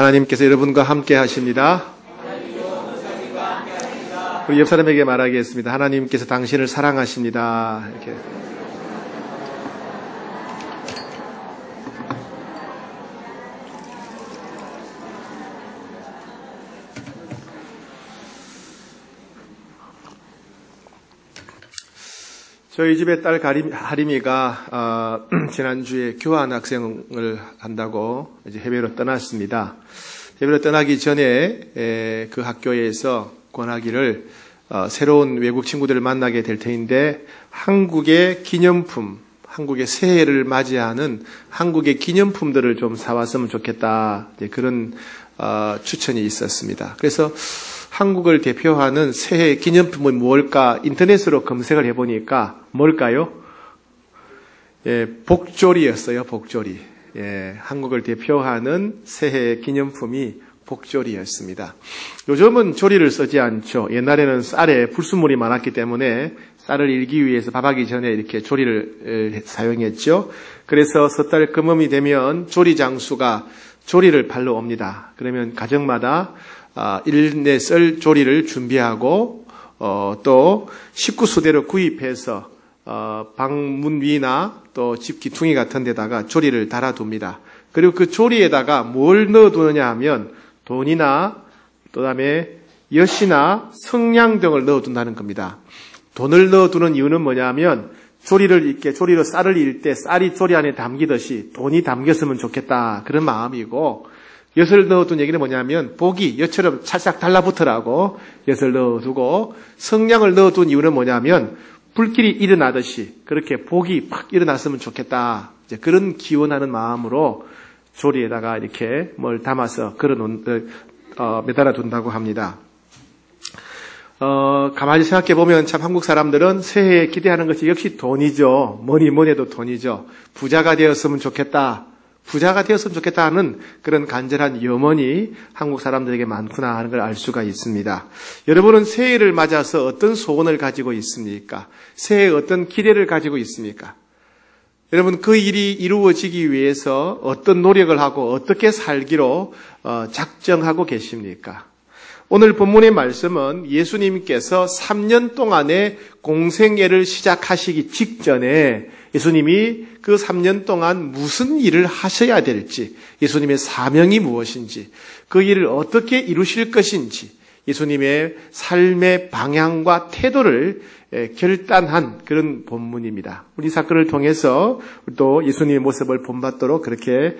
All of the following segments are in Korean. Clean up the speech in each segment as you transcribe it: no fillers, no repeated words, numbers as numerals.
하나님께서 여러분과 함께 하십니다. 우리 옆 사람에게 말하겠습니다. 하나님께서 당신을 사랑하십니다. 이렇게. 저희 집의 딸 하림이가 지난주에 교환학생을 한다고 이제 해외로 떠났습니다. 해외로 떠나기 전에 그 학교에서 권하기를 새로운 외국 친구들을 만나게 될 터인데 한국의 기념품, 한국의 새해를 맞이하는 한국의 기념품들을 좀 사왔으면 좋겠다. 그런 추천이 있었습니다. 그래서 한국을 대표하는 새해 기념품은 뭘까 인터넷으로 검색을 해보니까 뭘까요? 복조리였어요. 복조리. 한국을 대표하는 새해 기념품이 복조리였습니다. 요즘은 조리를 쓰지 않죠. 옛날에는 쌀에 불순물이 많았기 때문에 쌀을 일기 위해서 밥하기 전에 이렇게 조리를 사용했죠. 그래서 섣달 금음이 되면 조리 장수가 조리를 팔러 옵니다. 그러면 가정마다 일내 썰 조리를 준비하고 또 식구수대로 구입해서 방문 위나 또 집 기퉁이 같은 데다가 조리를 달아둡니다. 그리고 그 조리에다가 뭘 넣어두느냐 하면 돈이나 또 다음에 엿이나 성냥 등을 넣어둔다는 겁니다. 돈을 넣어두는 이유는 뭐냐면 조리로 쌀을 일 때 쌀이 조리 안에 담기듯이 돈이 담겼으면 좋겠다 그런 마음이고, 엿을 넣어둔 얘기는 뭐냐면 복이 엿처럼 찰싹 달라붙으라고 엿을 넣어두고, 성냥을 넣어둔 이유는 뭐냐면 불길이 일어나듯이 그렇게 복이 팍 일어났으면 좋겠다, 이제 그런 기원하는 마음으로 조리에다가 이렇게 뭘 담아서 매달아 둔다고 합니다. 가만히 생각해 보면 참 한국 사람들은 새해에 기대하는 것이 역시 돈이죠. 뭐니 해도 돈이죠. 부자가 되었으면 좋겠다. 부자가 되었으면 좋겠다 하는 그런 간절한 염원이 한국 사람들에게 많구나 하는 걸 알 수가 있습니다. 여러분은 새해를 맞아서 어떤 소원을 가지고 있습니까? 새해에 어떤 기대를 가지고 있습니까? 여러분, 그 일이 이루어지기 위해서 어떤 노력을 하고 어떻게 살기로 작정하고 계십니까? 오늘 본문의 말씀은 예수님께서 3년 동안의 공생애를 시작하시기 직전에 예수님이 그 3년 동안 무슨 일을 하셔야 될지, 예수님의 사명이 무엇인지, 그 일을 어떻게 이루실 것인지, 예수님의 삶의 방향과 태도를 결단한 그런 본문입니다. 우리 사건을 통해서 또 예수님의 모습을 본받도록 그렇게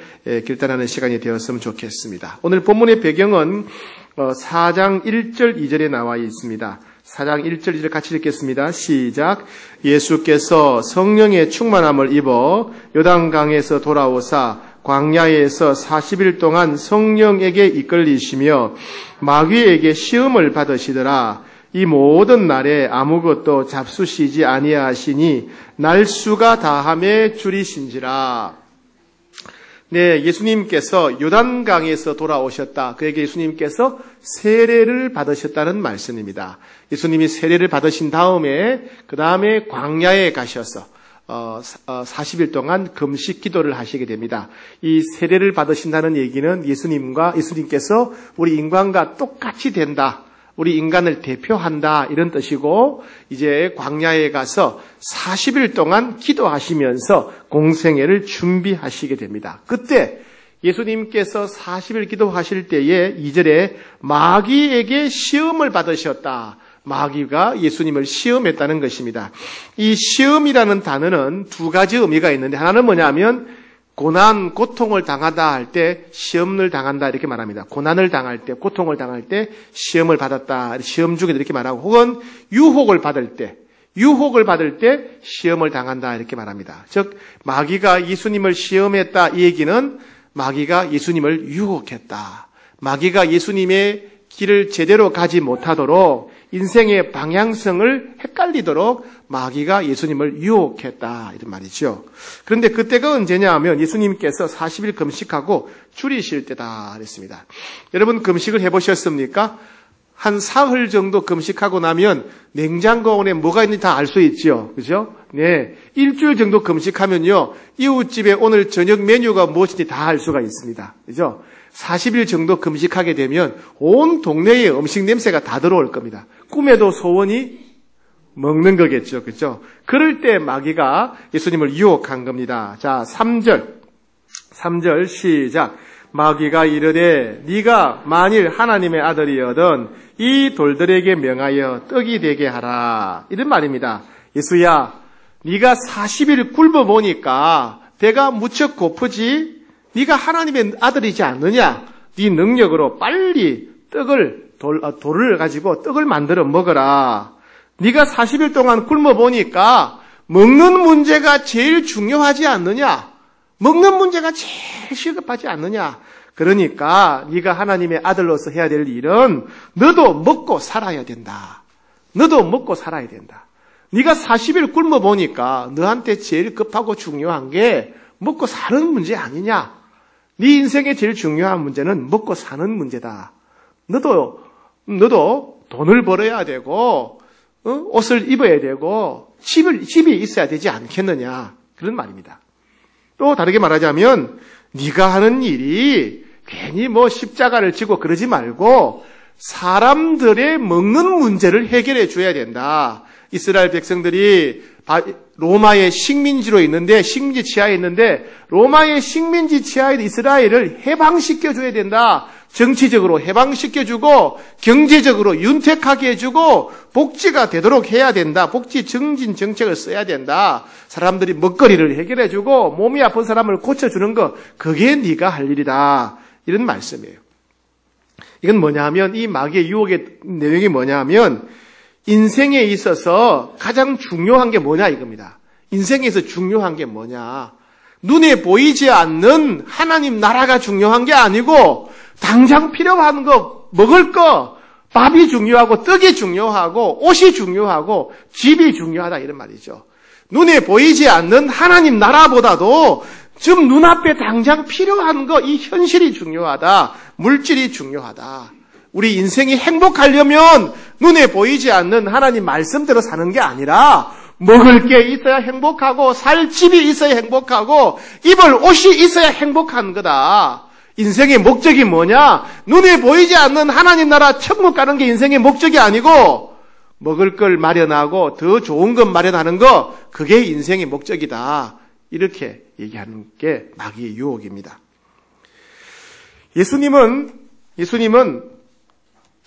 결단하는 시간이 되었으면 좋겠습니다. 오늘 본문의 배경은 4장 1절 2절에 나와 있습니다. 4장 1절 2절 같이 읽겠습니다. 시작. 예수께서 성령의 충만함을 입어 요단강에서 돌아오사 광야에서 40일 동안 성령에게 이끌리시며 마귀에게 시험을 받으시더라. 이 모든 날에 아무것도 잡수시지 아니하시니 날수가 다함에 줄이신지라. 네, 예수님께서 요단강에서 돌아오셨다. 그에게 예수님께서 세례를 받으셨다는 말씀입니다. 예수님이 세례를 받으신 다음에 그 다음에 광야에 가셔서 40일 동안 금식 기도를 하시게 됩니다. 이 세례를 받으신다는 얘기는 예수님께서 우리 인간과 똑같이 된다, 우리 인간을 대표한다, 이런 뜻이고, 이제 광야에 가서 40일 동안 기도하시면서 공생애를 준비하시게 됩니다. 그때 예수님께서 40일 기도하실 때에 2절에 마귀에게 시험을 받으셨다. 마귀가 예수님을 시험했다는 것입니다. 이 시험이라는 단어는 두 가지 의미가 있는데, 하나는 뭐냐면 고난, 고통을 당하다 할 때 시험을 당한다 이렇게 말합니다. 고난을 당할 때, 고통을 당할 때 시험을 받았다, 시험 중에 이렇게 말하고, 혹은 유혹을 받을 때 시험을 당한다 이렇게 말합니다. 즉 마귀가 예수님을 시험했다, 이 얘기는 마귀가 예수님을 유혹했다, 마귀가 예수님의 길을 제대로 가지 못하도록, 인생의 방향성을 헷갈리도록 마귀가 예수님을 유혹했다, 이런 말이죠. 그런데 그때가 언제냐 하면 예수님께서 40일 금식하고 줄이실 때다 그랬습니다. 여러분, 금식을 해보셨습니까? 한 사흘 정도 금식하고 나면 냉장고 안에 뭐가 있는지 다 알 수 있죠. 그죠? 네. 일주일 정도 금식하면요, 이웃집에 오늘 저녁 메뉴가 무엇인지 다 알 수가 있습니다. 그죠? 40일 정도 금식하게 되면 온 동네에 음식 냄새가 다 들어올 겁니다. 꿈에도 소원이 먹는 거겠죠. 그렇죠? 그럴 때 마귀가 예수님을 유혹한 겁니다. 자, 3절 시작. 마귀가 이르되 네가 만일 하나님의 아들이여든 이 돌들에게 명하여 떡이 되게 하라. 이런 말입니다. 예수야, 네가 40일 굶어보니까 배가 무척 고프지? 네가 하나님의 아들이지 않느냐? 네 능력으로 빨리 돌을 가지고 떡을 만들어 먹어라. 네가 40일 동안 굶어보니까 먹는 문제가 제일 중요하지 않느냐? 먹는 문제가 제일 시급하지 않느냐? 그러니까 네가 하나님의 아들로서 해야 될 일은 너도 먹고 살아야 된다. 너도 먹고 살아야 된다. 네가 40일 굶어보니까 너한테 제일 급하고 중요한 게 먹고 사는 문제 아니냐? 네 인생의 제일 중요한 문제는 먹고 사는 문제다. 너도 돈을 벌어야 되고 옷을 입어야 되고 집이 있어야 되지 않겠느냐? 그런 말입니다. 또 다르게 말하자면 네가 하는 일이 괜히 십자가를 지고 그러지 말고 사람들의 먹는 문제를 해결해 줘야 된다. 이스라엘 백성들이 로마의 식민지로 있는데, 식민지 치하에 있는데 로마의 식민지 치하에 있는 이스라엘을 해방시켜 줘야 된다. 정치적으로 해방시켜주고 경제적으로 윤택하게 해주고 복지가 되도록 해야 된다. 복지 증진 정책을 써야 된다. 사람들이 먹거리를 해결해주고 몸이 아픈 사람을 고쳐주는 거, 그게 네가 할 일이다. 이런 말씀이에요. 이건 뭐냐 하면, 이 마귀의 유혹의 내용이 뭐냐 하면 인생에 있어서 가장 중요한 게 뭐냐 이겁니다. 인생에서 중요한 게 뭐냐. 눈에 보이지 않는 하나님 나라가 중요한 게 아니고 당장 필요한 거, 먹을 거, 밥이 중요하고 떡이 중요하고 옷이 중요하고 집이 중요하다 이런 말이죠. 눈에 보이지 않는 하나님 나라보다도 지금 눈앞에 당장 필요한 거, 이 현실이 중요하다. 물질이 중요하다. 우리 인생이 행복하려면 눈에 보이지 않는 하나님 말씀대로 사는 게 아니라 먹을 게 있어야 행복하고 살 집이 있어야 행복하고 입을 옷이 있어야 행복한 거다. 인생의 목적이 뭐냐? 눈에 보이지 않는 하나님 나라 천국 가는 게 인생의 목적이 아니고 먹을 걸 마련하고 더 좋은 것 마련하는 거, 그게 인생의 목적이다. 이렇게 얘기하는 게 마귀의 유혹입니다. 예수님의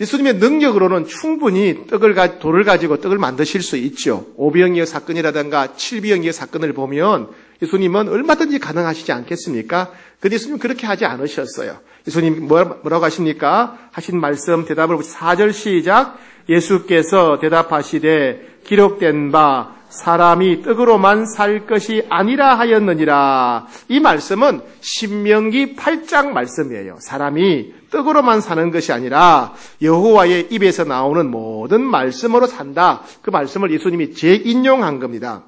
능력으로는 충분히 돌을 가지고 떡을 만드실 수 있죠. 오병이어 사건이라든가 칠비영이어 사건을 보면 예수님은 얼마든지 가능하시지 않겠습니까? 근데 예수님은 그렇게 하지 않으셨어요. 예수님 뭐라고 하십니까? 하신 말씀 대답을 4절 시작. 예수께서 대답하시되 기록된 바 사람이 떡으로만 살 것이 아니라 하였느니라. 이 말씀은 신명기 8장 말씀이에요. 사람이 떡으로만 사는 것이 아니라 여호와의 입에서 나오는 모든 말씀으로 산다. 그 말씀을 예수님이 재인용한 겁니다.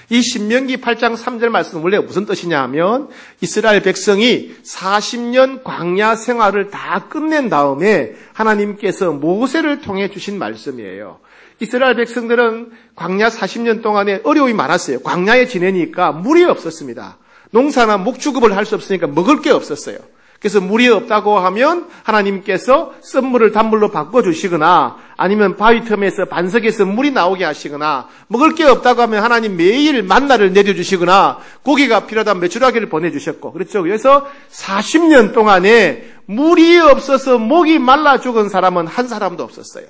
이 신명기 8장 3절 말씀은 원래 무슨 뜻이냐 하면 이스라엘 백성이 40년 광야 생활을 다 끝낸 다음에 하나님께서 모세를 통해 주신 말씀이에요. 이스라엘 백성들은 광야 40년 동안에 어려움이 많았어요. 광야에 지내니까 물이 없었습니다. 농사나 목축업을 할 수 없으니까 먹을 게 없었어요. 그래서 물이 없다고 하면 하나님께서 쓴물을 단물로 바꿔주시거나 아니면 바위 틈에서 반석에서 물이 나오게 하시거나, 먹을 게 없다고 하면 하나님 매일 만나를 내려주시거나 고기가 필요하다면 메추라기를 보내주셨고, 그렇죠. 그래서 40년 동안에 물이 없어서 목이 말라 죽은 사람은 한 사람도 없었어요.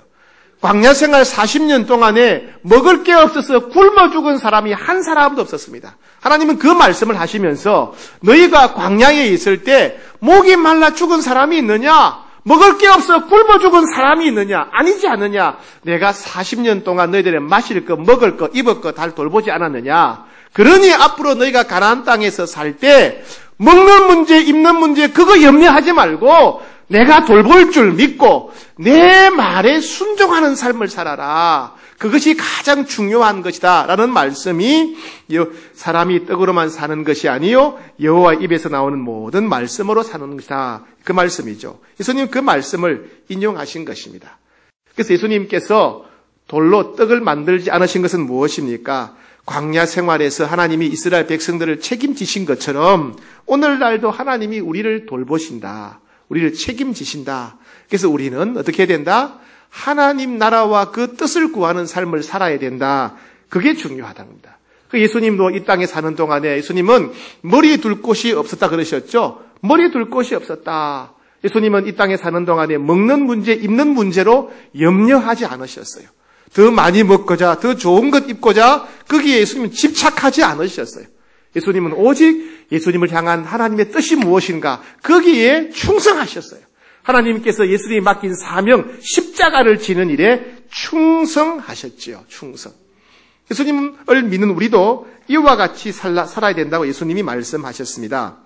광야 생활 40년 동안에 먹을 게 없어서 굶어 죽은 사람이 한 사람도 없었습니다. 하나님은 그 말씀을 하시면서 너희가 광야에 있을 때 목이 말라 죽은 사람이 있느냐? 먹을 게 없어 굶어 죽은 사람이 있느냐? 아니지 않느냐? 내가 40년 동안 너희들의 마실 거, 먹을 거, 입을 거 다 돌보지 않았느냐? 그러니 앞으로 너희가 가나안 땅에서 살 때 먹는 문제, 입는 문제 그거 염려하지 말고 내가 돌볼 줄 믿고 내 말에 순종하는 삶을 살아라. 그것이 가장 중요한 것이다 라는 말씀이 사람이 떡으로만 사는 것이 아니요 여호와 입에서 나오는 모든 말씀으로 사는 것이다. 그 말씀이죠. 예수님 그 말씀을 인용하신 것입니다. 그래서 예수님께서 돌로 떡을 만들지 않으신 것은 무엇입니까? 광야 생활에서 하나님이 이스라엘 백성들을 책임지신 것처럼 오늘날도 하나님이 우리를 돌보신다. 우리를 책임지신다. 그래서 우리는 어떻게 해야 된다? 하나님 나라와 그 뜻을 구하는 삶을 살아야 된다. 그게 중요하다는 겁니다. 그 예수님도 이 땅에 사는 동안에 예수님은 머리 둘 곳이 없었다 그러셨죠? 머리 둘 곳이 없었다. 예수님은 이 땅에 사는 동안에 먹는 문제, 입는 문제로 염려하지 않으셨어요. 더 많이 먹고자, 더 좋은 것 입고자 거기에 예수님은 집착하지 않으셨어요. 예수님은 오직 예수님을 향한 하나님의 뜻이 무엇인가 거기에 충성하셨어요. 하나님께서 예수님이 맡긴 사명, 십자가를 지는 일에 충성하셨지요. 충성. 예수님을 믿는 우리도 이와 같이 살아야 된다고 예수님이 말씀하셨습니다.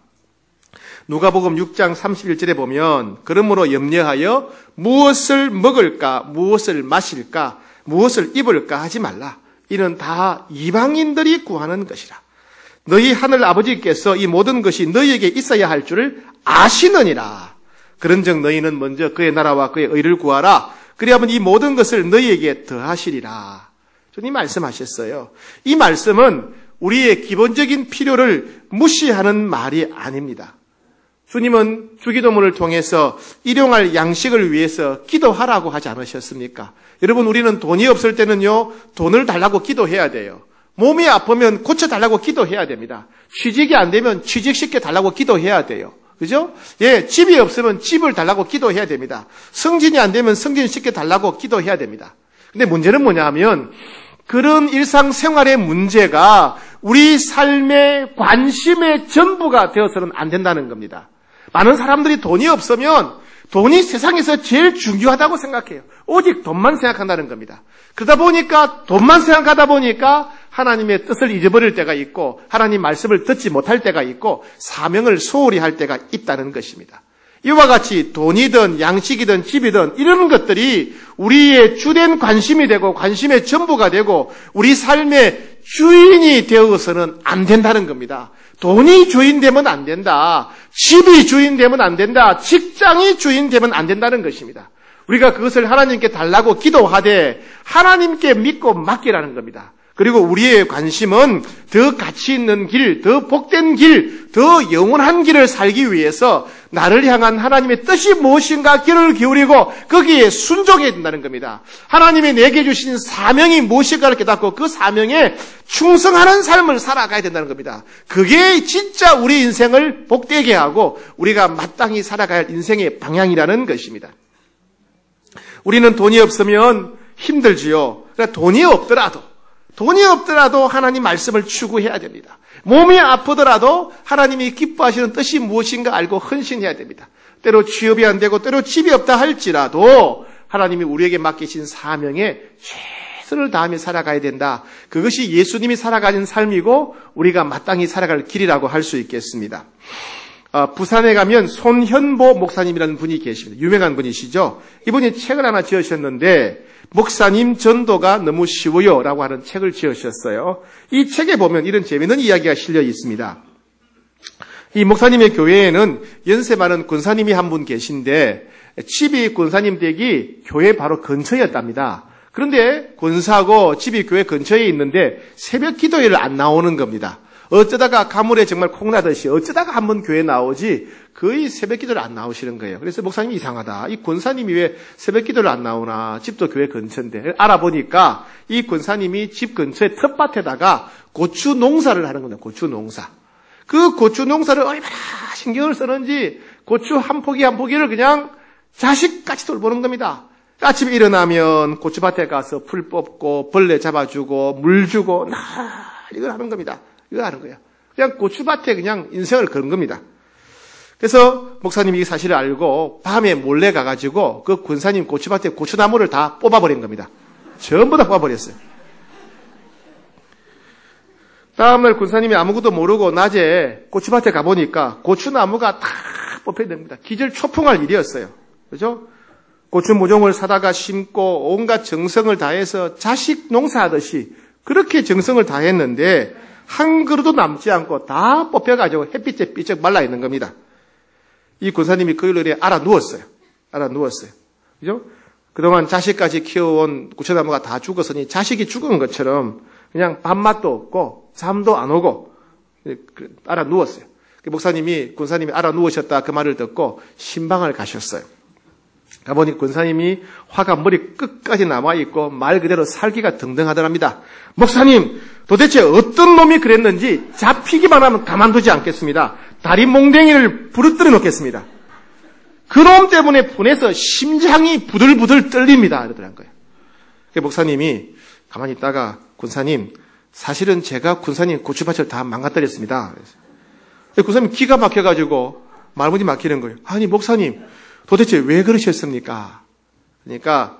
누가복음 6장 31절에 보면 그러므로 염려하여 무엇을 먹을까, 무엇을 마실까, 무엇을 입을까 하지 말라. 이는 다 이방인들이 구하는 것이라. 너희 하늘 아버지께서 이 모든 것이 너희에게 있어야 할 줄을 아시느니라. 그런즉 너희는 먼저 그의 나라와 그의 의를 구하라. 그리하면 이 모든 것을 너희에게 더하시리라. 주님 말씀하셨어요. 이 말씀은 우리의 기본적인 필요를 무시하는 말이 아닙니다. 주님은 주기도문을 통해서 일용할 양식을 위해서 기도하라고 하지 않으셨습니까? 여러분, 우리는 돈이 없을 때는요, 돈을 달라고 기도해야 돼요. 몸이 아프면 고쳐달라고 기도해야 됩니다. 취직이 안 되면 취직시켜 달라고 기도해야 돼요. 그죠? 예, 집이 없으면 집을 달라고 기도해야 됩니다. 승진이 안 되면 승진시켜 달라고 기도해야 됩니다. 근데 문제는 뭐냐 하면, 그런 일상생활의 문제가 우리 삶의 관심의 전부가 되어서는 안 된다는 겁니다. 많은 사람들이 돈이 없으면 돈이 세상에서 제일 중요하다고 생각해요. 오직 돈만 생각한다는 겁니다. 그러다 보니까 돈만 생각하다 보니까 하나님의 뜻을 잊어버릴 때가 있고 하나님 말씀을 듣지 못할 때가 있고 사명을 소홀히 할 때가 있다는 것입니다. 이와 같이 돈이든 양식이든 집이든 이런 것들이 우리의 주된 관심이 되고 관심의 전부가 되고 우리 삶의 주인이 되어서는 안 된다는 겁니다. 돈이 주인 되면 안 된다. 집이 주인 되면 안 된다. 직장이 주인 되면 안 된다는 것입니다. 우리가 그것을 하나님께 달라고 기도하되 하나님께 믿고 맡기라는 겁니다. 그리고 우리의 관심은 더 가치 있는 길, 더 복된 길, 더 영원한 길을 살기 위해서 나를 향한 하나님의 뜻이 무엇인가 귀를 기울이고 거기에 순종해야 된다는 겁니다. 하나님이 내게 주신 사명이 무엇인가를 깨닫고 그 사명에 충성하는 삶을 살아가야 된다는 겁니다. 그게 진짜 우리 인생을 복되게 하고 우리가 마땅히 살아가야 할 인생의 방향이라는 것입니다. 우리는 돈이 없으면 힘들지요. 그러니까 돈이 없더라도 하나님 말씀을 추구해야 됩니다. 몸이 아프더라도 하나님이 기뻐하시는 뜻이 무엇인가 알고 헌신해야 됩니다. 때로 취업이 안 되고 때로 집이 없다 할지라도 하나님이 우리에게 맡기신 사명에 최선을 다하며 살아가야 된다. 그것이 예수님이 살아가는 삶이고 우리가 마땅히 살아갈 길이라고 할 수 있겠습니다. 부산에 가면 손현보 목사님이라는 분이 계십니다. 유명한 분이시죠. 이분이 책을 하나 지으셨는데 목사님 전도가 너무 쉬워요 라고 하는 책을 지으셨어요. 이 책에 보면 이런 재미있는 이야기가 실려 있습니다. 이 목사님의 교회에는 연세 많은 권사님이 한 분 계신데 집이 권사님 댁이 교회 바로 근처였답니다. 그런데 권사하고 집이 교회 근처에 있는데 새벽 기도회를 안 나오는 겁니다. 어쩌다가 가물에 정말 콩나듯이 어쩌다가 한번 교회 나오지 거의 새벽 기도를 안 나오시는 거예요. 그래서 목사님이 이상하다. 이 권사님이 왜 새벽 기도를 안 나오나. 집도 교회 근처인데. 알아보니까 이 권사님이 집 근처에 텃밭에다가 고추 농사를 하는 겁니다. 고추 농사. 그 고추 농사를 얼마나 신경을 쓰는지 고추 한 포기 한 포기를 그냥 자식같이 돌보는 겁니다. 아침에 일어나면 고추밭에 가서 풀 뽑고 벌레 잡아주고 물 주고 이걸 하는 겁니다. 이거 하는 거예요. 그냥 고추밭에 그냥 인생을 거는 겁니다. 그래서 목사님이 이 사실을 알고 밤에 몰래 가가지고 그 권사님 고추밭에 고추나무를 다 뽑아버린 겁니다. 전부 다 뽑아버렸어요. 다음날 권사님이 아무것도 모르고 낮에 고추밭에 가보니까 고추나무가 다 뽑혀야 됩니다. 기절초풍할 일이었어요. 그죠? 고추 모종을 사다가 심고 온갖 정성을 다해서 자식 농사하듯이 그렇게 정성을 다했는데 한 그루도 남지 않고 다 뽑혀가지고 햇빛에 삐쩍 말라 있는 겁니다. 이 권사님이 그 일을 알아 누웠어요. 그죠? 그동안 자식까지 키워온 고추나무가 다 죽었으니 자식이 죽은 것처럼 그냥 밥맛도 없고 잠도 안 오고 알아 누웠어요. 군사님이 알아 누우셨다 그 말을 듣고 신방을 가셨어요. 가보니 군사님이 화가 머리 끝까지 남아있고 말 그대로 살기가 등등하더랍니다. 목사님, 도대체 어떤 놈이 그랬는지 잡히기만 하면 가만두지 않겠습니다. 다리 몽댕이를 부르뜨려 놓겠습니다. 그놈 때문에 분해서 심장이 부들부들 떨립니다. 이러더란 거예요. 목사님이 가만히 있다가 군사님, 사실은 제가 군사님 고추밭을 다 망가뜨렸습니다. 군사님 기가 막혀가지고 말문이 막히는 거예요. 아니 목사님, 도대체 왜 그러셨습니까? 그러니까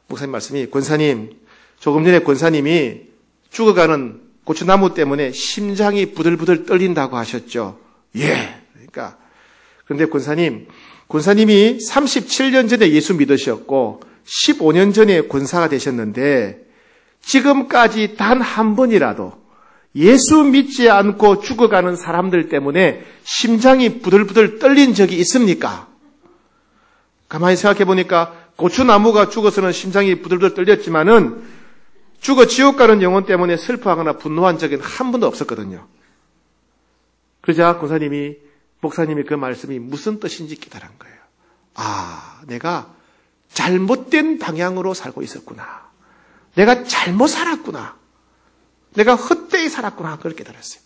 목사님 말씀이 군사님, 조금 전에 군사님이 죽어가는 고추나무 때문에 심장이 부들부들 떨린다고 하셨죠. 예. 그러니까 그런데 군사님이 37년 전에 예수 믿으셨고 15년 전에 군사가 되셨는데 지금까지 단 한 번이라도 예수 믿지 않고 죽어가는 사람들 때문에 심장이 부들부들 떨린 적이 있습니까? 가만히 생각해 보니까 고추나무가 죽어서는 심장이 부들부들 떨렸지만은 죽어 지옥 가는 영혼 때문에 슬퍼하거나 분노한 적은 한 번도 없었거든요. 그러자 목사님이 그 말씀이 무슨 뜻인지 깨달은 거예요. 아, 내가 잘못된 방향으로 살고 있었구나. 내가 잘못 살았구나. 내가 헛되이 살았구나. 그걸 깨달았어요.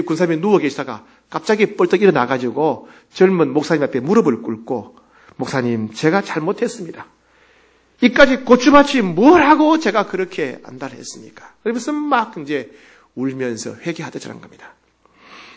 군사님이 누워 계시다가 갑자기 뻘떡 일어나가지고 젊은 목사님 앞에 무릎을 꿇고 목사님, 제가 잘못했습니다. 이까지 고추밭이 뭘 하고 제가 그렇게 안달했습니까? 그러면서 막 이제 울면서 회개하더라는 겁니다.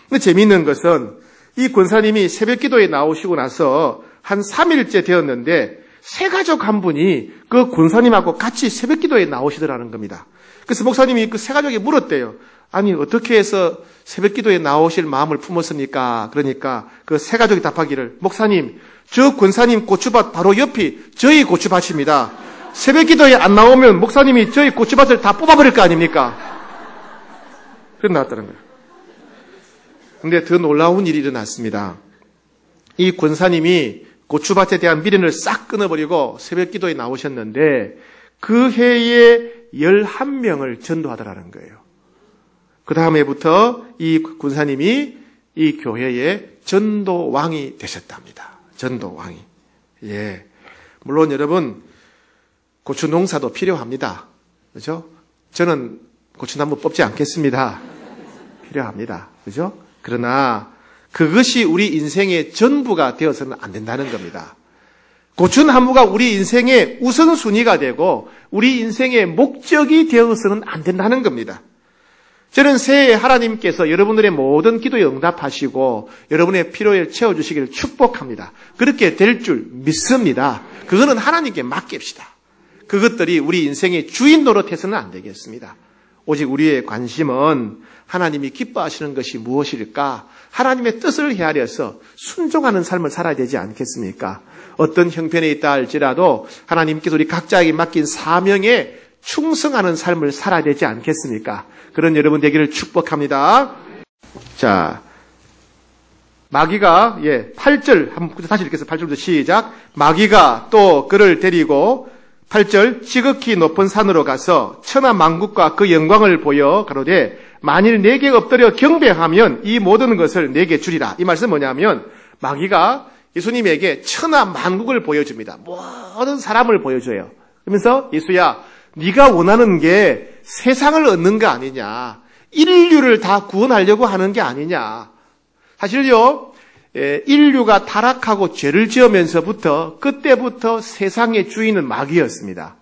근데 재미있는 것은 이 군사님이 새벽 기도에 나오시고 나서 한 3일째 되었는데 세 가족 한 분이 그 군사님하고 같이 새벽 기도에 나오시더라는 겁니다. 그래서 목사님이 그 세 가족이 물었대요. 아니, 어떻게 해서 새벽 기도에 나오실 마음을 품었습니까? 그러니까 그 세 가족이 답하기를, 목사님, 저 군사님 고추밭 바로 옆이 저희 고추밭입니다. 새벽 기도에 안 나오면 목사님이 저희 고추밭을 다 뽑아버릴 거 아닙니까? 그래서 나왔다는 거예요. 근데 더 놀라운 일이 일어났습니다. 이 군사님이 고추밭에 대한 미련을 싹 끊어버리고 새벽 기도에 나오셨는데 그 해에 11명을 전도하더라는 거예요. 그 다음에부터 이 군사님이 이 교회의 전도왕이 되셨답니다. 전도왕이. 예. 물론 여러분, 고추 농사도 필요합니다. 그죠? 저는 고추나무 뽑지 않겠습니다. 필요합니다. 그죠? 그러나 그것이 우리 인생의 전부가 되어서는 안 된다는 겁니다. 고추나무가 우리 인생의 우선순위가 되고 우리 인생의 목적이 되어서는 안 된다는 겁니다. 저는 새해 하나님께서 여러분들의 모든 기도에 응답하시고 여러분의 필요를 채워주시기를 축복합니다. 그렇게 될 줄 믿습니다. 그거는 하나님께 맡깁시다. 그것들이 우리 인생의 주인 노릇해서는 안 되겠습니다. 오직 우리의 관심은 하나님이 기뻐하시는 것이 무엇일까? 하나님의 뜻을 헤아려서 순종하는 삶을 살아야 되지 않겠습니까? 어떤 형편에 있다 할지라도 하나님께서 우리 각자에게 맡긴 사명에 충성하는 삶을 살아야 되지 않겠습니까? 그런 여러분 되기를 축복합니다. 자, 마귀가 8절 한번 다시 읽겠습니다. 8절부터 시작. 마귀가 또 그를 데리고 8절 지극히 높은 산으로 가서 천하 만국과 그 영광을 보여 가로되 만일 내게 엎드려 경배하면 이 모든 것을 내게 주리라. 이 말씀은 뭐냐면 마귀가 예수님에게 천하 만국을 보여줍니다. 모든 사람을 보여줘요. 그러면서 예수야, 네가 원하는 게 세상을 얻는 거 아니냐, 인류를 다 구원하려고 하는 게 아니냐. 사실요, 인류가 타락하고 죄를 지으면서부터 그때부터 세상의 주인은 마귀였습니다.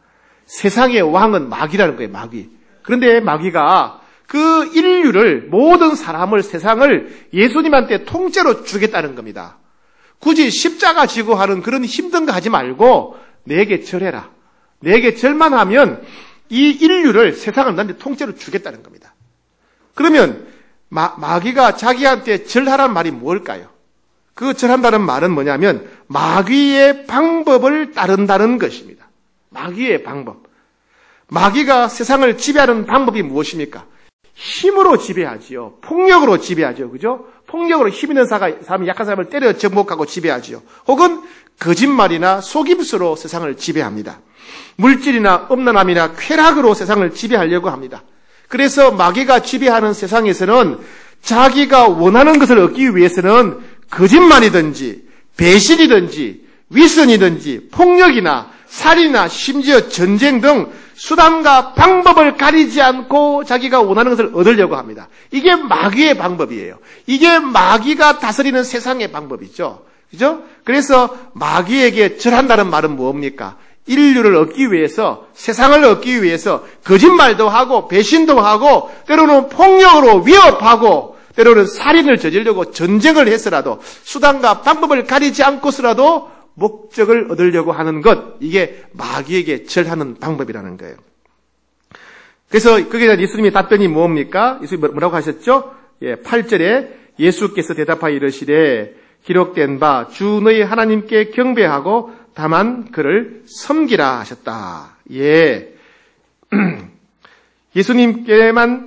세상의 왕은 마귀라는 거예요. 마귀. 그런데 마귀가 그 인류를, 모든 사람을, 세상을 예수님한테 통째로 주겠다는 겁니다. 굳이 십자가 지고 하는 그런 힘든 거 하지 말고 내게 절해라. 내게 절만 하면 이 인류를, 세상을 나한테 통째로 주겠다는 겁니다. 그러면 마귀가 자기한테 절하라는 말이 뭘까요? 그 절한다는 말은 뭐냐면 마귀의 방법을 따른다는 것입니다. 마귀의 방법. 마귀가 세상을 지배하는 방법이 무엇입니까? 힘으로 지배하지요. 폭력으로 지배하죠. 그죠? 폭력으로 힘 있는 사람이 약한 사람을 때려 정복하고 지배하지요. 혹은 거짓말이나 속임수로 세상을 지배합니다. 물질이나 음란함이나 쾌락으로 세상을 지배하려고 합니다. 그래서 마귀가 지배하는 세상에서는 자기가 원하는 것을 얻기 위해서는 거짓말이든지 배신이든지 위선이든지 폭력이나 살인이나 심지어 전쟁 등 수단과 방법을 가리지 않고 자기가 원하는 것을 얻으려고 합니다. 이게 마귀의 방법이에요. 이게 마귀가 다스리는 세상의 방법이죠. 그죠? 그래서 마귀에게 절한다는 말은 뭡니까? 인류를 얻기 위해서, 세상을 얻기 위해서 거짓말도 하고 배신도 하고 때로는 폭력으로 위협하고 때로는 살인을 저지르려고 전쟁을 해서라도 수단과 방법을 가리지 않고서라도 목적을 얻으려고 하는 것, 이게 마귀에게 절하는 방법이라는 거예요. 그래서 거기에 대한 예수님의 답변이 뭡니까? 예수님이 뭐라고 하셨죠? 8절에 예수께서 대답하여 이르시되 기록된 바 주 너희 하나님께 경배하고 다만 그를 섬기라 하셨다. 예수님은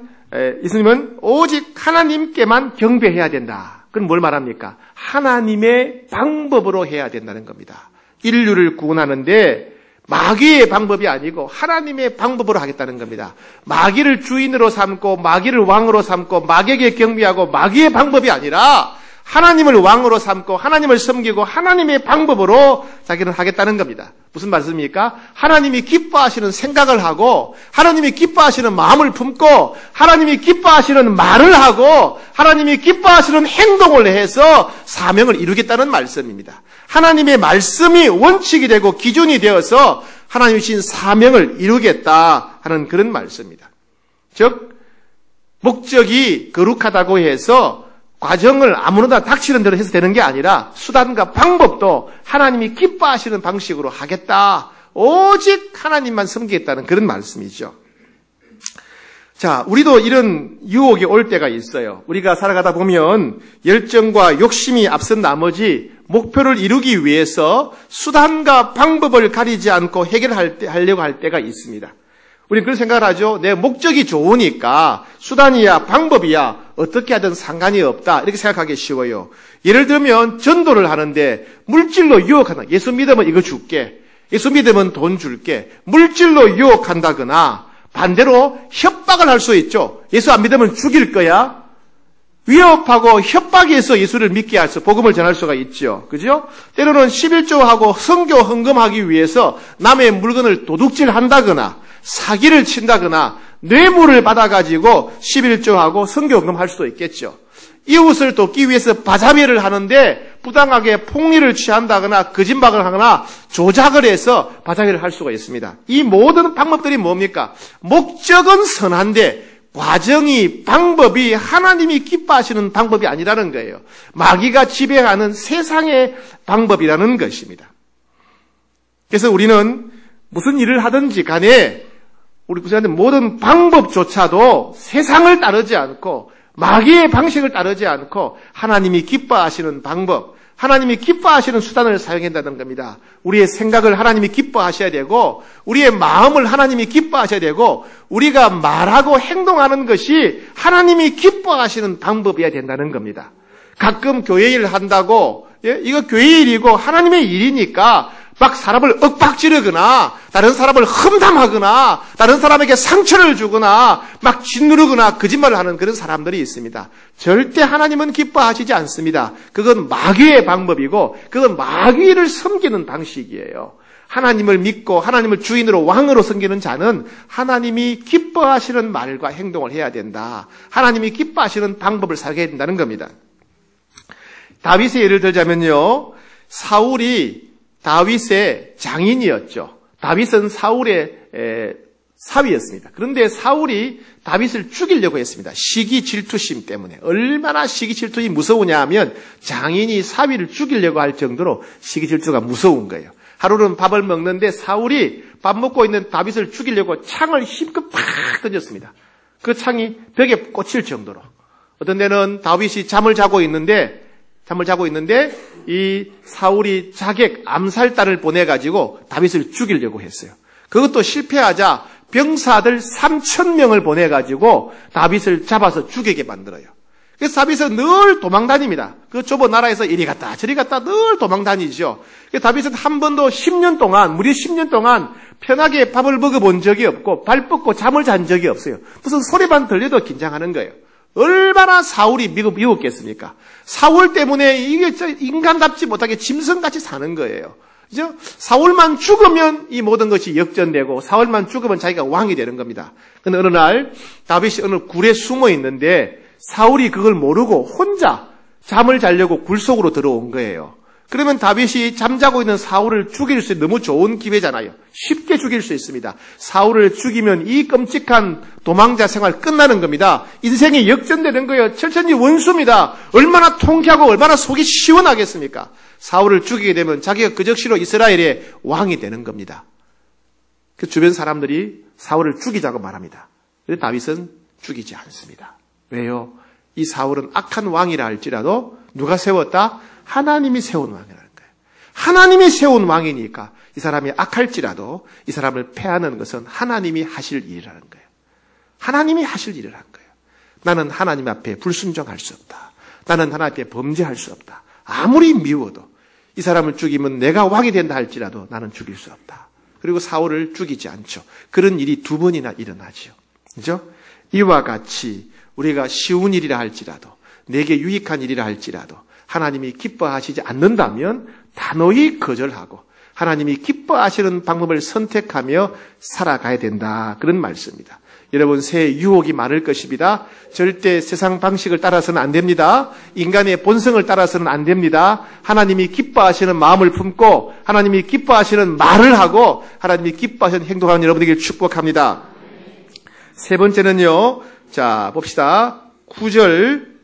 오직 하나님께만 경배해야 된다. 그럼 뭘 말합니까? 하나님의 방법으로 해야 된다는 겁니다. 인류를 구원하는데 마귀의 방법이 아니고 하나님의 방법으로 하겠다는 겁니다. 마귀를 주인으로 삼고 마귀를 왕으로 삼고 마귀에게 경배하고 마귀의 방법이 아니라 하나님을 왕으로 삼고 하나님을 섬기고 하나님의 방법으로 자기는 하겠다는 겁니다. 무슨 말씀입니까? 하나님이 기뻐하시는 생각을 하고 하나님이 기뻐하시는 마음을 품고 하나님이 기뻐하시는 말을 하고 하나님이 기뻐하시는 행동을 해서 사명을 이루겠다는 말씀입니다. 하나님의 말씀이 원칙이 되고 기준이 되어서 하나님이 주신 사명을 이루겠다 하는 그런 말씀입니다. 즉 목적이 거룩하다고 해서 과정을 아무나 닥치는 대로 해서 되는 게 아니라 수단과 방법도 하나님이 기뻐하시는 방식으로 하겠다. 오직 하나님만 섬기겠다는 그런 말씀이죠. 자, 우리도 이런 유혹이 올 때가 있어요. 우리가 살아가다 보면 열정과 욕심이 앞선 나머지 목표를 이루기 위해서 수단과 방법을 가리지 않고 하려고 할 때가 있습니다. 우리는 그런 생각을 하죠. 내 목적이 좋으니까 수단이야 방법이야 어떻게 하든 상관이 없다 이렇게 생각하기 쉬워요. 예를 들면 전도를 하는데 물질로 유혹한다. 예수 믿으면 이거 줄게. 예수 믿으면 돈 줄게. 물질로 유혹한다거나 반대로 협박을 할 수 있죠. 예수 안 믿으면 죽일 거야. 위협하고 협박해서 예수를 믿게 해서 복음을 전할 수가 있죠. 그죠? 때로는 11조하고 선교 헌금하기 위해서 남의 물건을 도둑질한다거나 사기를 친다거나 뇌물을 받아가지고 11조하고 선교 헌금할 수도 있겠죠. 이웃을 돕기 위해서 바자회를 하는데 부당하게 폭리를 취한다거나 거짓말을 하거나 조작을 해서 바자회를 할 수가 있습니다. 이 모든 방법들이 뭡니까? 목적은 선한데 과정이 방법이 하나님이 기뻐하시는 방법이 아니라는 거예요. 마귀가 지배하는 세상의 방법이라는 것입니다. 그래서 우리는 무슨 일을 하든지 간에 우리 구세주님 모든 방법조차도 세상을 따르지 않고 마귀의 방식을 따르지 않고 하나님이 기뻐하시는 방법, 하나님이 기뻐하시는 수단을 사용한다는 겁니다. 우리의 생각을 하나님이 기뻐하셔야 되고 우리의 마음을 하나님이 기뻐하셔야 되고 우리가 말하고 행동하는 것이 하나님이 기뻐하시는 방법이어야 된다는 겁니다. 가끔 교회 일을 한다고 이거 교회 일이고 하나님의 일이니까 막 사람을 윽박지르거나 다른 사람을 험담하거나 다른 사람에게 상처를 주거나 막 짓누르거나 거짓말을 하는 그런 사람들이 있습니다. 절대 하나님은 기뻐하시지 않습니다. 그건 마귀의 방법이고 그건 마귀를 섬기는 방식이에요. 하나님을 믿고 하나님을 주인으로 왕으로 섬기는 자는 하나님이 기뻐하시는 말과 행동을 해야 된다. 하나님이 기뻐하시는 방법을 사용해야 된다는 겁니다. 다윗의 예를 들자면요. 사울이 다윗의 장인이었죠. 다윗은 사울의 사위였습니다. 그런데 사울이 다윗을 죽이려고 했습니다. 시기 질투심 때문에. 얼마나 시기 질투이 무서우냐 하면 장인이 사위를 죽이려고 할 정도로 시기 질투가 무서운 거예요. 하루는 밥을 먹는데 사울이 밥 먹고 있는 다윗을 죽이려고 창을 힘껏 팍 던졌습니다. 그 창이 벽에 꽂힐 정도로. 어떤 데는 다윗이 잠을 자고 있는데 이 사울이 자객 암살단을 보내가지고 다윗을 죽이려고 했어요. 그것도 실패하자 병사들 3,000명을 보내가지고 다윗을 잡아서 죽이게 만들어요. 그래서 다윗은 늘 도망다닙니다. 그 좁은 나라에서 이리 갔다 저리 갔다 늘 도망다니죠. 그래서 다윗은 한 번도 10년 동안, 무려 10년 동안 편하게 밥을 먹어본 적이 없고 발 뻗고 잠을 잔 적이 없어요. 무슨 소리만 들려도 긴장하는 거예요. 얼마나 사울이 미웠겠습니까? 사울 때문에 이게 인간답지 못하게 짐승같이 사는 거예요. 그죠? 사울만 죽으면 이 모든 것이 역전되고 사울만 죽으면 자기가 왕이 되는 겁니다. 그런데 어느 날 다윗이 어느 굴에 숨어 있는데 사울이 그걸 모르고 혼자 잠을 자려고 굴 속으로 들어온 거예요. 그러면 다윗이 잠자고 있는 사울을 죽일 수 있는 너무 좋은 기회잖아요. 쉽게 죽일 수 있습니다. 사울을 죽이면 이 끔찍한 도망자 생활 끝나는 겁니다. 인생이 역전되는 거예요. 철천지 원수입니다. 얼마나 통쾌하고 얼마나 속이 시원하겠습니까? 사울을 죽이게 되면 자기가 그 즉시로 이스라엘의 왕이 되는 겁니다. 그 주변 사람들이 사울을 죽이자고 말합니다. 그런데 다윗은 죽이지 않습니다. 왜요? 이 사울은 악한 왕이라 할지라도 누가 세웠다? 하나님이 세운 왕이라는 거예요. 하나님이 세운 왕이니까 이 사람이 악할지라도 이 사람을 패하는 것은 하나님이 하실 일이라는 거예요. 하나님이 하실 일이라는 거예요. 나는 하나님 앞에 불순종할 수 없다. 나는 하나님 앞에 범죄할 수 없다. 아무리 미워도 이 사람을 죽이면 내가 왕이 된다 할지라도 나는 죽일 수 없다. 그리고 사울을 죽이지 않죠. 그런 일이 2번이나 일어나죠. 그죠? 이와 같이 우리가 쉬운 일이라 할지라도 내게 유익한 일이라 할지라도 하나님이 기뻐하시지 않는다면 단호히 거절하고 하나님이 기뻐하시는 방법을 선택하며 살아가야 된다. 그런 말씀입니다. 여러분, 새해 유혹이 많을 것입니다. 절대 세상 방식을 따라서는 안 됩니다. 인간의 본성을 따라서는 안 됩니다. 하나님이 기뻐하시는 마음을 품고 하나님이 기뻐하시는 말을 하고 하나님이 기뻐하시는 행동하는 여러분에게 축복합니다. 세 번째는요. 자, 봅시다. 9절,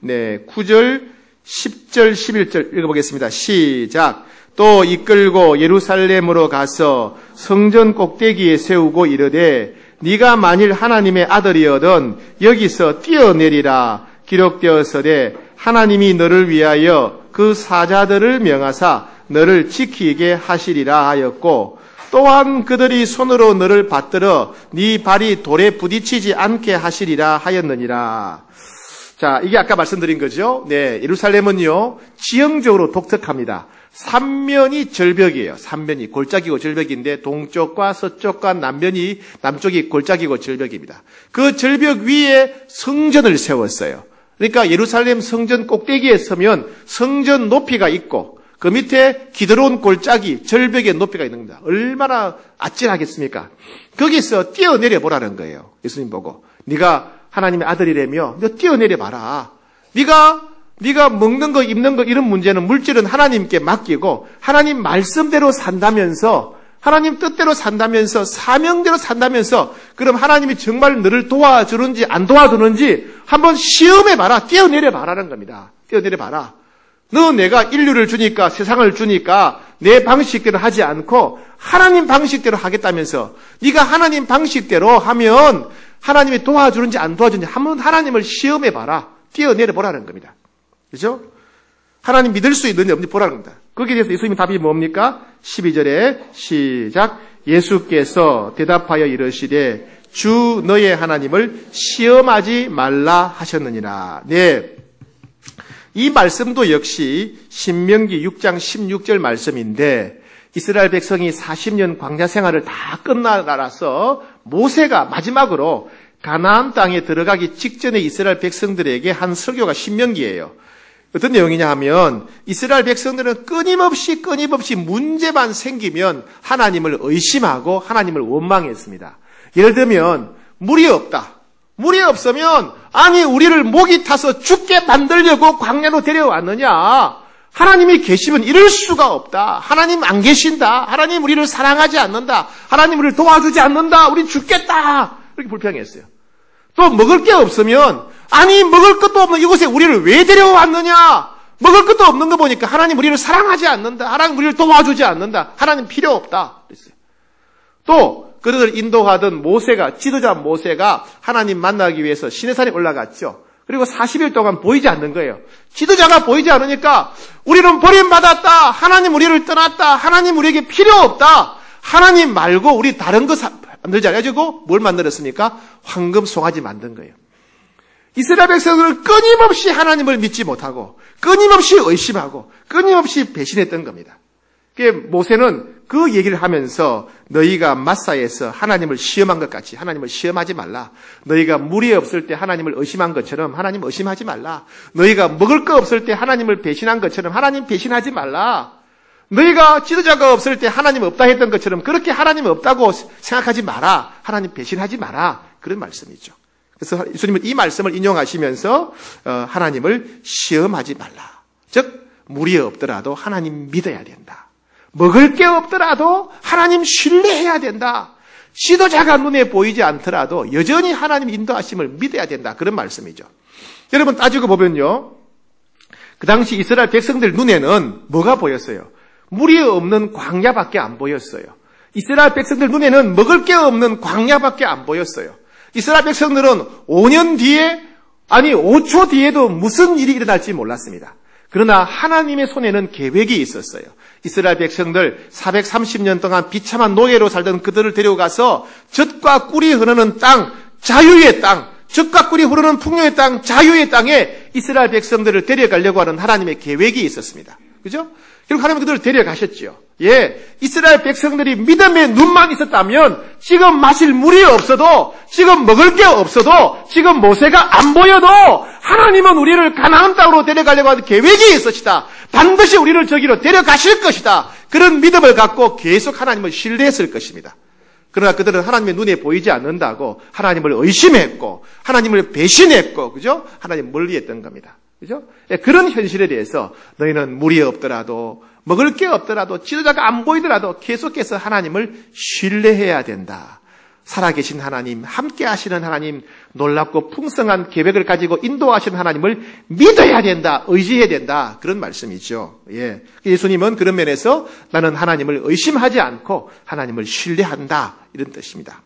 10절, 11절 읽어보겠습니다. 시작. 또 이끌고 예루살렘으로 가서 성전 꼭대기에 세우고 이르되 네가 만일 하나님의 아들이어든 여기서 뛰어내리라. 기록되었으되 하나님이 너를 위하여 그 사자들을 명하사 너를 지키게 하시리라 하였고 또한 그들이 손으로 너를 받들어 네 발이 돌에 부딪히지 않게 하시리라 하였느니라. 자, 이게 아까 말씀드린 거죠. 네, 예루살렘은요, 지형적으로 독특합니다. 3면이 절벽이에요. 3면이 골짜기고 절벽인데 동쪽과 서쪽과 남쪽이 골짜기고 절벽입니다. 그 절벽 위에 성전을 세웠어요. 그러니까 예루살렘 성전 꼭대기에 서면 성전 높이가 있고 그 밑에 기드론 골짜기 절벽의 높이가 있는 겁니다. 얼마나 아찔하겠습니까? 거기서 뛰어내려 보라는 거예요. 예수님 보고 네가 하나님의 아들이라며 너 뛰어내려 봐라. 네가 먹는 거 입는 거 이런 문제는 물질은 하나님께 맡기고 하나님 말씀대로 산다면서 하나님 뜻대로 산다면서 사명대로 산다면서 그럼 하나님이 정말 너를 도와주는지 안 도와주는지 한번 시험해 봐라. 뛰어내려 봐라는 겁니다. 뛰어내려 봐라. 너 내가 인류를 주니까 세상을 주니까 내 방식대로 하지 않고 하나님 방식대로 하겠다면서 네가 하나님 방식대로 하면 하나님이 도와주는지 안 도와주는지 한번 하나님을 시험해 봐라. 뛰어내려 보라는 겁니다. 그죠? 하나님 믿을 수 있는지 없는지 보라는 겁니다. 거기에 대해서 예수님의 답이 뭡니까? 12절에 시작. 예수께서 대답하여 이르시되 주 너의 하나님을 시험하지 말라 하셨느니라. 네. 이 말씀도 역시 신명기 6장 16절 말씀인데 이스라엘 백성이 40년 광야 생활을 다 끝나라서 모세가 마지막으로 가나안 땅에 들어가기 직전에 이스라엘 백성들에게 한 설교가 신명기예요. 어떤 내용이냐 하면 이스라엘 백성들은 끊임없이 문제만 생기면 하나님을 의심하고 하나님을 원망했습니다. 예를 들면 물이 없다. 물이 없으면 아니 우리를 목이 타서 죽게 만들려고 광야로 데려왔느냐. 하나님이 계시면 이럴 수가 없다. 하나님 안 계신다. 하나님 우리를 사랑하지 않는다. 하나님 우리를 도와주지 않는다. 우리 죽겠다. 이렇게 불평했어요. 또 먹을 게 없으면 아니 먹을 것도 없는 이곳에 우리를 왜 데려왔느냐. 먹을 것도 없는 거 보니까 하나님 우리를 사랑하지 않는다. 하나님 우리를 도와주지 않는다. 하나님 필요 없다. 그랬어요. 또 그들을 인도하던 지도자 모세가 하나님 만나기 위해서 시내산에 올라갔죠. 그리고 40일 동안 보이지 않는 거예요. 지도자가 보이지 않으니까 우리는 버림받았다. 하나님 우리를 떠났다. 하나님 우리에게 필요 없다. 하나님 말고 우리 다른 거 만들자 해가지고 뭘 만들었습니까? 황금 송아지 만든 거예요. 이스라엘 백성들은 끊임없이 하나님을 믿지 못하고 끊임없이 의심하고 끊임없이 배신했던 겁니다. 모세는 그 얘기를 하면서 너희가 마사에서 하나님을 시험한 것 같이 하나님을 시험하지 말라. 너희가 물이 없을 때 하나님을 의심한 것처럼 하나님 의심하지 말라. 너희가 먹을 거 없을 때 하나님을 배신한 것처럼 하나님 배신하지 말라. 너희가 지도자가 없을 때 하나님 없다 했던 것처럼 그렇게 하나님 없다고 생각하지 마라. 하나님 배신하지 마라. 그런 말씀이죠. 그래서 예수님은 이 말씀을 인용하시면서 하나님을 시험하지 말라. 즉 물이 없더라도 하나님 믿어야 된다. 먹을 게 없더라도 하나님 신뢰해야 된다. 지도자가 눈에 보이지 않더라도 여전히 하나님 인도하심을 믿어야 된다. 그런 말씀이죠. 여러분 따지고 보면요. 그 당시 이스라엘 백성들 눈에는 뭐가 보였어요? 물이 없는 광야밖에 안 보였어요. 이스라엘 백성들 눈에는 먹을 게 없는 광야밖에 안 보였어요. 이스라엘 백성들은 5년 뒤에, 아니 5초 뒤에도 무슨 일이 일어날지 몰랐습니다. 그러나 하나님의 손에는 계획이 있었어요. 이스라엘 백성들 430년 동안 비참한 노예로 살던 그들을 데려가서 젖과 꿀이 흐르는 땅, 자유의 땅, 젖과 꿀이 흐르는 풍요의 땅, 자유의 땅에 이스라엘 백성들을 데려가려고 하는 하나님의 계획이 있었습니다. 그죠? 결국 하나님 그들을 데려가셨죠. 예, 이스라엘 백성들이 믿음의 눈만 있었다면 지금 마실 물이 없어도 지금 먹을 게 없어도 지금 모세가 안 보여도 하나님은 우리를 가나안 땅으로 데려가려고 하는 계획이 있으시다. 반드시 우리를 저기로 데려가실 것이다. 그런 믿음을 갖고 계속 하나님을 신뢰했을 것입니다. 그러나 그들은 하나님의 눈에 보이지 않는다고 하나님을 의심했고 하나님을 배신했고 그죠? 하나님 멀리했던 겁니다. 그죠? 예, 그런 현실에 대해서 너희는 물이 없더라도 먹을 게 없더라도 지도자가 안 보이더라도 계속해서 하나님을 신뢰해야 된다. 살아계신 하나님, 함께 하시는 하나님, 놀랍고 풍성한 계획을 가지고 인도하시는 하나님을 믿어야 된다. 의지해야 된다. 그런 말씀이죠. 예. 예수님은 그런 면에서 나는 하나님을 의심하지 않고 하나님을 신뢰한다. 이런 뜻입니다.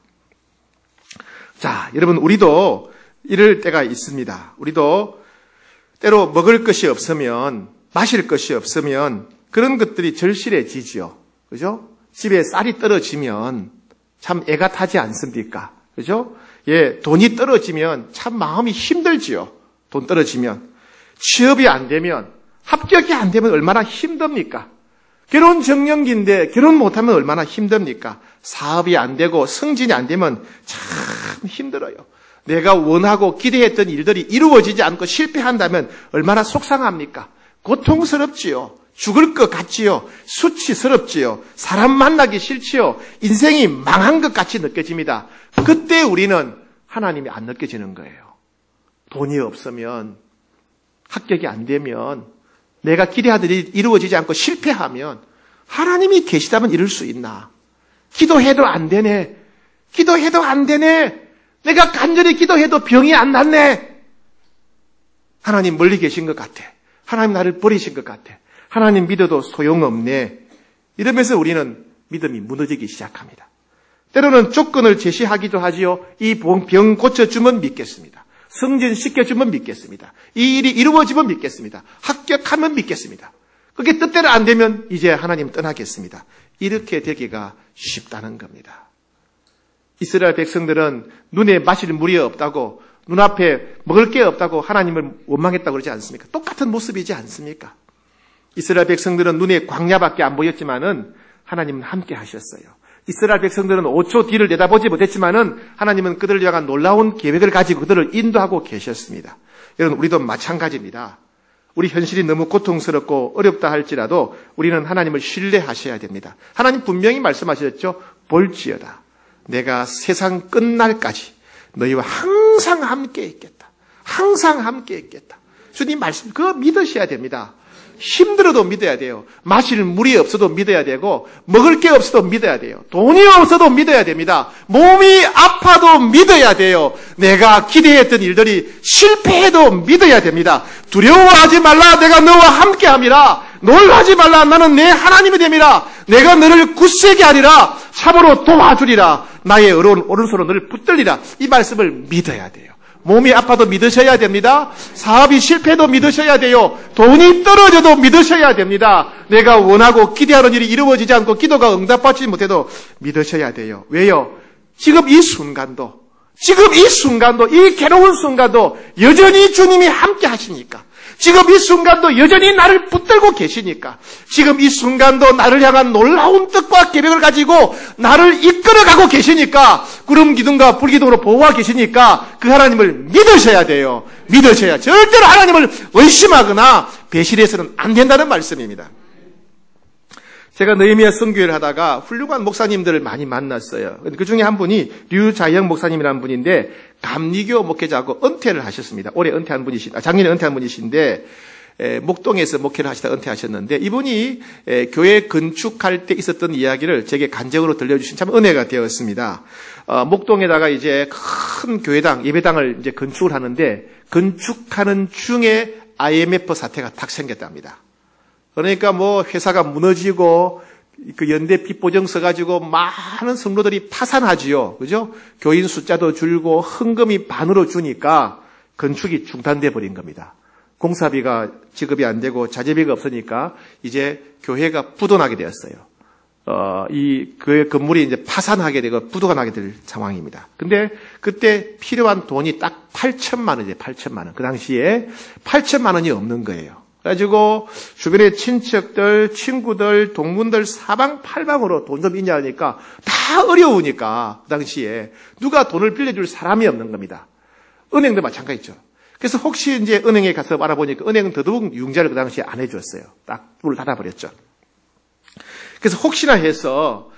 자, 여러분 우리도 이럴 때가 있습니다. 우리도 때로 먹을 것이 없으면, 마실 것이 없으면 그런 것들이 절실해지죠. 그죠? 집에 쌀이 떨어지면 참 애가 타지 않습니까? 그죠? 예, 돈이 떨어지면 참 마음이 힘들지요. 돈 떨어지면. 취업이 안 되면, 합격이 안 되면 얼마나 힘듭니까? 결혼 정년기인데 결혼 못하면 얼마나 힘듭니까? 사업이 안 되고 승진이 안 되면 참 힘들어요. 내가 원하고 기대했던 일들이 이루어지지 않고 실패한다면 얼마나 속상합니까? 고통스럽지요. 죽을 것 같지요. 수치스럽지요. 사람 만나기 싫지요. 인생이 망한 것 같이 느껴집니다. 그때 우리는 하나님이 안 느껴지는 거예요. 돈이 없으면, 합격이 안 되면, 내가 기대하던 일이 이루어지지 않고 실패하면 하나님이 계시다면 이럴 수 있나? 기도해도 안 되네. 기도해도 안 되네. 내가 간절히 기도해도 병이 안 낫네. 하나님 멀리 계신 것 같아. 하나님 나를 버리신 것 같아. 하나님 믿어도 소용없네. 이러면서 우리는 믿음이 무너지기 시작합니다. 때로는 조건을 제시하기도 하지요. 이 병 고쳐주면 믿겠습니다. 승진시켜주면 믿겠습니다. 이 일이 이루어지면 믿겠습니다. 합격하면 믿겠습니다. 그게 뜻대로 안 되면 이제 하나님 떠나겠습니다. 이렇게 되기가 쉽다는 겁니다. 이스라엘 백성들은 눈에 마실 물이 없다고, 눈앞에 먹을 게 없다고 하나님을 원망했다고 그러지 않습니까? 똑같은 모습이지 않습니까? 이스라엘 백성들은 눈에 광야밖에 안 보였지만은 하나님은 함께 하셨어요. 이스라엘 백성들은 5초 뒤를 내다보지 못했지만은 하나님은 그들을 향한 놀라운 계획을 가지고 그들을 인도하고 계셨습니다. 여러분, 우리도 마찬가지입니다. 우리 현실이 너무 고통스럽고 어렵다 할지라도 우리는 하나님을 신뢰하셔야 됩니다. 하나님 분명히 말씀하셨죠. 볼지어다. 내가 세상 끝날까지 너희와 항상 함께 있겠다. 항상 함께 있겠다. 주님 말씀, 그거 믿으셔야 됩니다. 힘들어도 믿어야 돼요. 마실 물이 없어도 믿어야 되고, 먹을 게 없어도 믿어야 돼요. 돈이 없어도 믿어야 됩니다. 몸이 아파도 믿어야 돼요. 내가 기대했던 일들이 실패해도 믿어야 됩니다. 두려워하지 말라. 내가 너와 함께 함이라. 놀라지 말라. 나는 내 하나님이 됨이라. 내가 너를 굳세게 하리라. 참으로 도와주리라. 나의 오른손으로 너를 붙들리라. 이 말씀을 믿어야 돼요. 몸이 아파도 믿으셔야 됩니다. 사업이 실패해도 믿으셔야 돼요. 돈이 떨어져도 믿으셔야 됩니다. 내가 원하고 기대하는 일이 이루어지지 않고 기도가 응답받지 못해도 믿으셔야 돼요. 왜요? 지금 이 순간도 지금 이 순간도, 이 괴로운 순간도 여전히 주님이 함께 하시니까, 지금 이 순간도 여전히 나를 붙들고 계시니까, 지금 이 순간도 나를 향한 놀라운 뜻과 계획을 가지고 나를 이끌어가고 계시니까, 구름 기둥과 불 기둥으로 보호하고 계시니까 그 하나님을 믿으셔야 돼요. 믿으셔야. 절대로 하나님을 의심하거나 배신해서는 안 된다는 말씀입니다. 제가 느헤미야 선교회를 하다가 훌륭한 목사님들을 많이 만났어요. 그 중에 한 분이 류자영 목사님이라는 분인데 감리교 목회자하고 은퇴를 하셨습니다. 올해 은퇴한 작년에 은퇴한 분이신데 목동에서 목회를 하시다 은퇴하셨는데 이분이 교회 건축할 때 있었던 이야기를 제게 간증으로 들려주신 참 은혜가 되었습니다. 목동에다가 이제 큰 교회당, 예배당을 이제 건축을 하는데 건축하는 중에 IMF 사태가 탁 생겼답니다. 그러니까 뭐 회사가 무너지고 그 연대 빚보정 써가지고 많은 성도들이 파산하지요. 그죠? 교인 숫자도 줄고 헌금이 반으로 주니까 건축이 중단돼 버린 겁니다. 공사비가 지급이 안 되고 자재비가 없으니까 이제 교회가 부도나게 되었어요. 이 교회 건물이 이제 파산하게 되고 부도가 나게 될 상황입니다. 근데 그때 필요한 돈이 딱 8천만 원이에요. 8천만 원. 그 당시에 8천만 원이 없는 거예요. 그래가지고 주변에 친척들, 친구들, 동문들 사방팔방으로 돈 좀 있냐 하니까 다 어려우니까 그 당시에 누가 돈을 빌려줄 사람이 없는 겁니다. 은행도 마찬가지죠. 그래서 혹시 이제 은행에 가서 알아보니까 은행은 더더욱 융자를 그 당시에 안 해줬어요. 딱 문을 닫아버렸죠. 그래서 혹시나 해서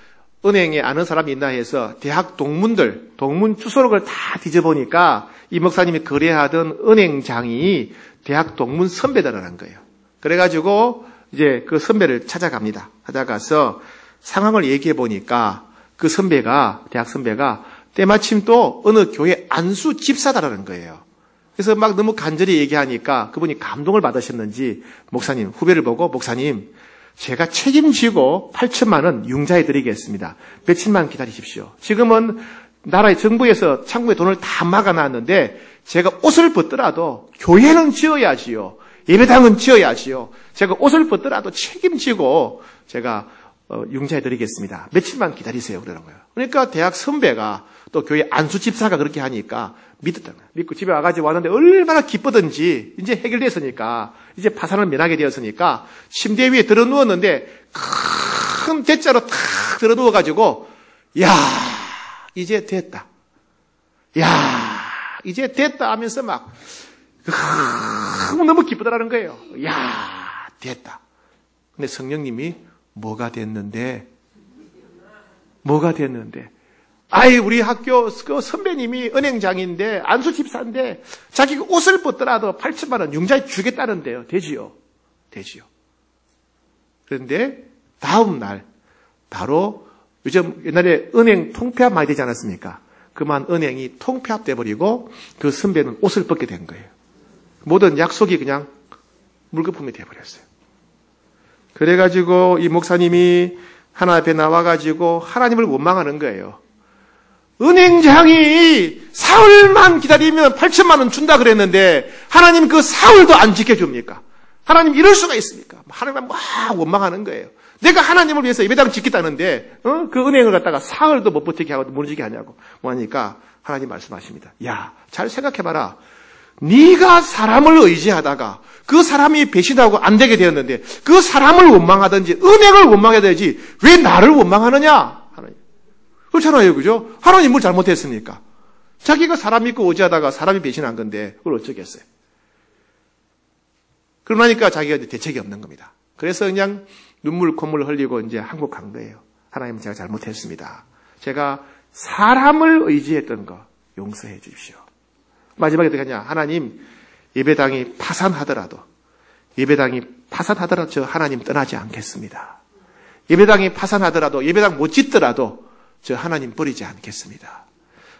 은행에 아는 사람이 있나 해서 대학 동문들, 동문 주소록을 다 뒤져보니까 이 목사님이 거래하던 은행장이 대학 동문 선배다라는 거예요. 그래가지고 이제 그 선배를 찾아갑니다. 찾아가서 상황을 얘기해 보니까 그 선배가, 대학 선배가 때마침 또 어느 교회 안수 집사다라는 거예요. 그래서 막 너무 간절히 얘기하니까 그분이 감동을 받으셨는지 목사님, 후배를 보고 목사님, 제가 책임지고 8천만 원 융자해 드리겠습니다. 며칠만 기다리십시오. 지금은 나라의 정부에서 창구에 돈을 다 막아놨는데 제가 옷을 벗더라도 교회는 지어야지요. 예배당은 지어야지요. 제가 옷을 벗더라도 책임지고 제가 융자해 드리겠습니다. 며칠만 기다리세요. 그러는 거예요. 그러니까 대학 선배가 또 교회 안수 집사가 그렇게 하니까 믿었다는 거예요. 믿고 집에 와가지고 왔는데 얼마나 기쁘든지 이제 해결됐으니까 이제 파산을 면하게 되었으니까 침대 위에 들어 누웠는데 큰 대자로 탁 들어 누워가지고 야 이제 됐다. 야 이제 됐다 하면서 막 너무 기쁘다라는 거예요. 야 됐다. 근데 성령님이 뭐가 됐는데 아이 우리 학교 그 선배님이 은행장인데 안수 집사인데 자기가 옷을 벗더라도 8천만 원 융자해 주겠다는데요. 되지요. 그런데 다음 날 바로 요즘 옛날에 은행 통폐합 많이 되지 않았습니까? 그만 은행이 통폐합돼 버리고 그 선배는 옷을 벗게 된 거예요. 모든 약속이 그냥 물거품이 돼 버렸어요. 그래가지고 이 목사님이 하나 앞에 나와가지고 하나님을 원망하는 거예요. 은행장이 사흘만 기다리면 8천만 원 준다 그랬는데 하나님 그 사흘도 안 지켜줍니까? 하나님 이럴 수가 있습니까? 하나님 막 원망하는 거예요. 내가 하나님을 위해서 예배당 짓겠다는데 그 은행을 갖다가 사흘도 못 버티게 하고 무너지게 하냐고 뭐하니까 하나님 말씀하십니다. 야, 잘 생각해봐라. 네가 사람을 의지하다가 그 사람이 배신하고 안 되게 되었는데 그 사람을 원망하든지 은행을 원망해야 되지 왜 나를 원망하느냐? 하나님. 그렇잖아요. 그죠? 하나님 뭘 잘못했습니까? 자기가 사람 믿고 의지하다가 사람이 배신한 건데 그걸 어쩌겠어요. 그러니까 자기가 이제 대책이 없는 겁니다. 그래서 그냥 눈물 콧물 흘리고 이제 항복한 거예요. 하나님 제가 잘못했습니다. 제가 사람을 의지했던 거 용서해 주십시오. 마지막에 어떻게 하냐? 하나님 예배당이 파산하더라도 저 하나님 떠나지 않겠습니다. 예배당이 파산하더라도 예배당 못 짓더라도 저 하나님 버리지 않겠습니다.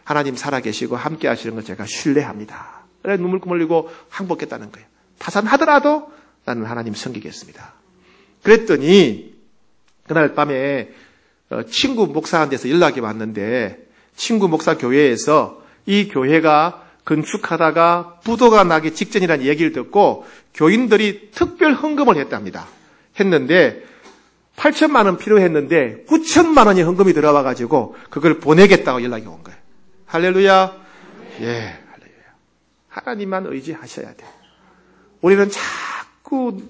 하나님 살아계시고 함께 하시는 걸 제가 신뢰합니다. 그래 눈물 흘리고 항복했다는 거예요. 파산하더라도 나는 하나님 섬기겠습니다. 그랬더니 그날 밤에 친구 목사한테서 연락이 왔는데 친구 목사 교회에서 이 교회가 건축하다가 부도가 나기 직전이라는 얘기를 듣고 교인들이 특별 헌금을 했답니다. 했는데 8천만 원 필요했는데 9천만 원이 헌금이 들어와가지고 그걸 보내겠다고 연락이 온 거예요. 할렐루야. 예, 할렐루야. 하나님만 의지하셔야 돼요. 우리는 자꾸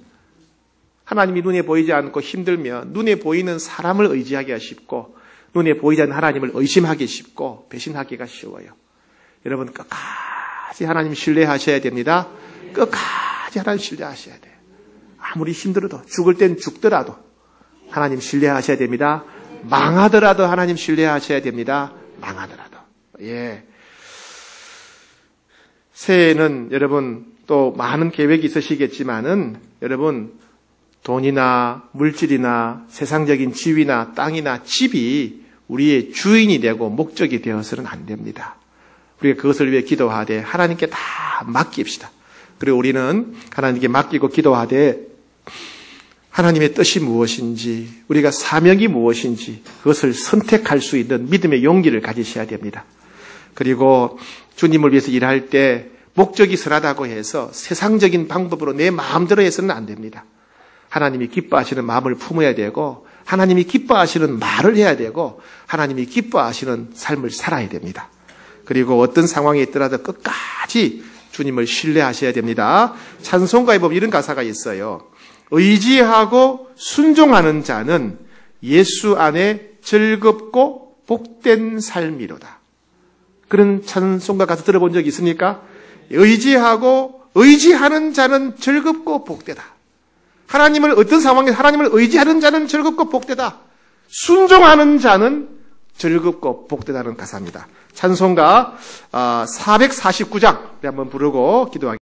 하나님이 눈에 보이지 않고 힘들면 눈에 보이는 사람을 의지하기가 쉽고 눈에 보이지 않는 하나님을 의심하기 쉽고 배신하기가 쉬워요. 여러분 끝까지 하나님 신뢰하셔야 됩니다. 끝까지 하나님 신뢰하셔야 돼요. 아무리 힘들어도 죽을 땐 죽더라도 하나님 신뢰하셔야 됩니다. 망하더라도 하나님 신뢰하셔야 됩니다. 망하더라도. 예. 새해에는 여러분 또 많은 계획이 있으시겠지만은 여러분 돈이나 물질이나 세상적인 지위나 땅이나 집이 우리의 주인이 되고 목적이 되어서는 안 됩니다. 우리가 그것을 위해 기도하되 하나님께 다 맡깁시다. 그리고 우리는 하나님께 맡기고 기도하되 하나님의 뜻이 무엇인지 우리가 사명이 무엇인지 그것을 선택할 수 있는 믿음의 용기를 가지셔야 됩니다. 그리고 주님을 위해서 일할 때 목적이 선하다고 해서 세상적인 방법으로 내 마음대로 해서는 안 됩니다. 하나님이 기뻐하시는 마음을 품어야 되고 하나님이 기뻐하시는 말을 해야 되고 하나님이 기뻐하시는 삶을 살아야 됩니다. 그리고 어떤 상황에 있더라도 끝까지 주님을 신뢰하셔야 됩니다. 찬송가에 보면 이런 가사가 있어요. 의지하고 순종하는 자는 예수 안에 즐겁고 복된 삶이로다. 그런 찬송가 가사 들어본 적 있습니까? 의지하는 자는 즐겁고 복되다. 하나님을 어떤 상황에서 하나님을 의지하는 자는 즐겁고 복되다. 순종하는 자는 즐겁고 복되다는 가사입니다. 찬송가 449장 한번 부르고 기도하겠습니다.